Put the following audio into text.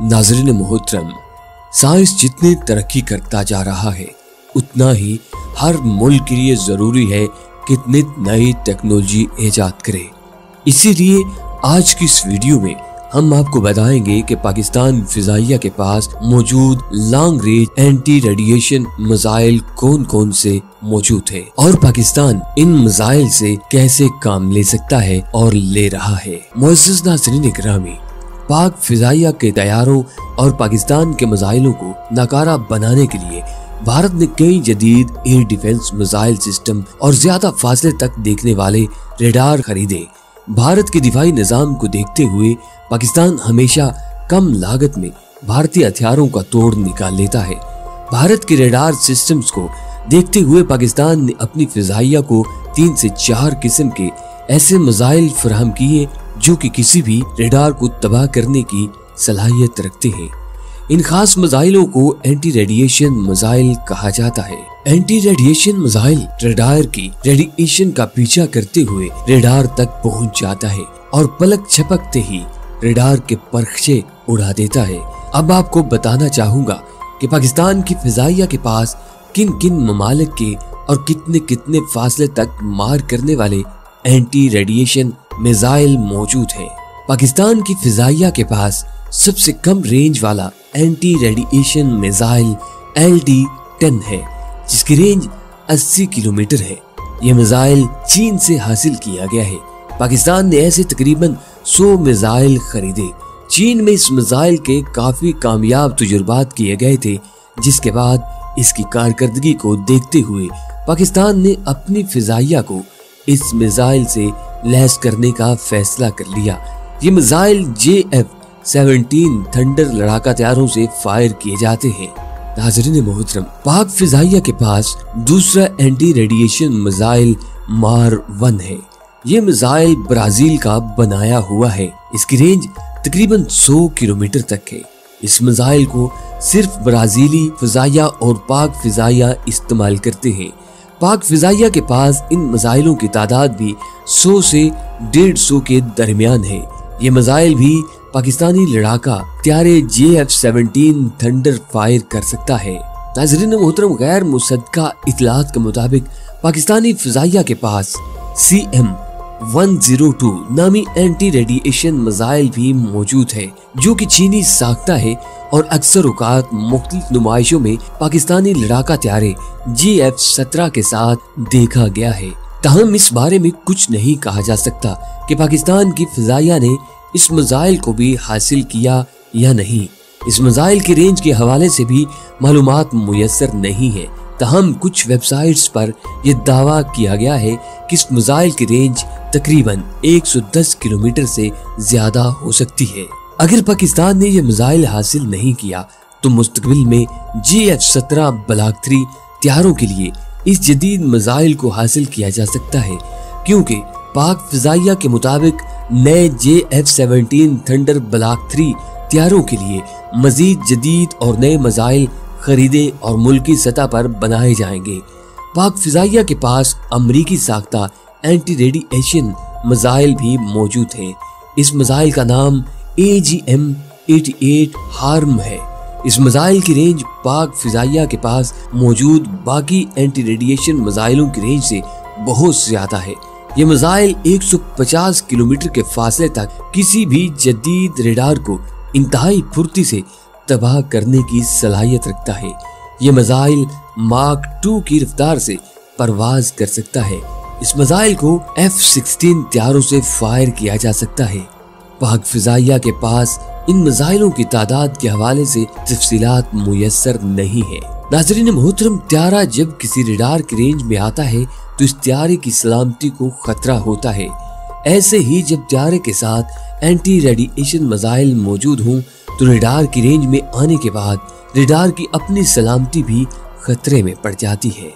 नाज़रीन मोहतरम, साइंस जितनी तरक्की करता जा रहा है उतना ही हर मुल्क के लिए जरूरी है कि इतनी नई टेक्नोलॉजी ईजाद करे। इसीलिए आज की इस वीडियो में हम आपको बताएंगे कि पाकिस्तान फिजाइया के पास मौजूद long range anti radiation missile कौन कौन से मौजूद है और पाकिस्तान इन मिसाइल से कैसे काम ले सकता है और ले रहा है। मुअज़्ज़िज़ नाज़रीन इकरामी, पाक फिजाइया के तैयारों और पाकिस्तान के मिसाइलों को नाकारा बनाने के लिए भारत ने कई जदीद एयर डिफेंस मिसाइल सिस्टम और ज्यादा फासले तक देखने वाले रेडार खरीदे। भारत के दिफाई निजाम को देखते हुए पाकिस्तान हमेशा कम लागत में भारतीय हथियारों का तोड़ निकाल लेता है। भारत के रेडार सिस्टम्स को देखते हुए पाकिस्तान ने अपनी फिजाइया को 3 से 4 किस्म के ऐसे मिसाइल फराहम किए जो कि किसी भी रेडार को तबाह करने की सलाहियत रखते हैं। इन खास मिसाइलों को एंटी रेडिएशन मिसाइल कहा जाता है। एंटी रेडिएशन मिसाइल रेडार की रेडिएशन का पीछा करते हुए रेडार तक पहुंच जाता है और पलक झपकते ही रेडार के परखचे उड़ा देता है। अब आपको बताना चाहूंगा कि पाकिस्तान की फिजाइया के पास किन किन ममालिक के और कितने कितने फासले तक मार करने वाले एंटी रेडिएशन मिसाइल मौजूद है। पाकिस्तान की फिजाइया के पास सबसे कम रेंज वाला एंटी रेडिएशन मिसाइल LD-10 है, जिसकी रेंज 80 किलोमीटर है। यह मिसाइल चीन से हासिल किया गया है। पाकिस्तान ने ऐसे तकरीबन 100 मिसाइल खरीदे। चीन में इस मिसाइल के काफी कामयाब तजुर्बात किए गए थे, जिसके बाद इसकी कारकर्दगी को देखते हुए पाकिस्तान ने अपनी फिजाइया को इस मिसाइल से लैस करने का फैसला कर लिया। ये मिसाइल JF-17 थंडर लड़ाका हथियारों से फायर किए जाते हैं। नाज़रीन मोहतरम, पाक फिजाइया के पास दूसरा एंटी रेडिएशन मिसाइल मार-1 है। ये मिसाइल ब्राजील का बनाया हुआ है। इसकी रेंज तकरीबन 100 किलोमीटर तक है। इस मिसाइल को सिर्फ ब्राजीली फिजाइया और पाक फिजाइया इस्तेमाल करते हैं। पाक फिजाइया के पास इन मिसाइलों की तादाद भी 100 से 150 के दरमियान है। ये मिसाइल भी पाकिस्तानी लड़ाका हथियारे JF-17 थंडर फायर कर सकता है। नाज़रीन मोहतरम, गैर मुसद्दका इतलात के मुताबिक पाकिस्तानी फिजाइया के पास CM-102 नामी एंटी रेडिएशन मिसाइल भी मौजूद है, जो कि चीनी साख्ता है और अक्सर औकात मुख्तलिफ नुमाइशों में पाकिस्तानी लड़ाका हथियारे JF-17 के साथ देखा गया है। ताहम इस बारे में कुछ नहीं कहा जा सकता कि पाकिस्तान की फिजाइया ने इस मिसाइल को भी हासिल किया या नहीं। इस मिसाइल की रेंज के हवाले से भी मालूमात मुयस्सर नहीं है। ताहम कुछ वेबसाइट्स पर यह दावा किया गया है कि इस मिसाइल की रेंज तकरीबन 110 किलोमीटर से ज्यादा हो सकती है। अगर पाकिस्तान ने यह मिसाइल हासिल नहीं किया तो मुस्तकबिल में JF-17 ब्लॉक 3 हथियारों के लिए इस जदीद मिसाइल को हासिल किया जा सकता है, क्योंकि पाक फिजाइया के मुताबिक नए JF-17 थंडर ब्लॉक 3 हथियारों के लिए मजीद जदीद और नए मिसाइल खरीदे और मुल्की सतह पर बनाए जाएंगे। पाक फिजाइया के पास अमरीकी साख्ता एंटी रेडिएशन मिसाइल भी मौजूद है। इस मिसाइल का नाम AGM-88 हार्म है। इस मिसाइल की रेंज पाक फिजाइया के पास मौजूद बाकी एंटी रेडिएशन मिसाइलों की रेंज से बहुत ज्यादा है। ये मिसाइल 150 किलोमीटर के फासले तक किसी भी जदीद रेडार को इंतहाई फुर्ती से तबाह करने की सलाहियत रखता है। ये मिसाइल मार्क 2 की रफ्तार से परवाज कर सकता है। इस मिसाइल को F-16 हथियारों से फायर किया जा सकता है। पाक फिजाइया के पास इन मिसाइलों की तादाद के हवाले से तफसीलात मुयस्सर नहीं है। नाज़रीन मोहतरम, त्यारा जब किसी रेडार की रेंज में आता है तो इस त्यारे की सलामती को खतरा होता है। ऐसे ही जब त्यारे के साथ एंटी रेडिएशन मिसाइल मौजूद हों तो रेडार की रेंज में आने के बाद रेडार की अपनी सलामती भी खतरे में पड़ जाती है।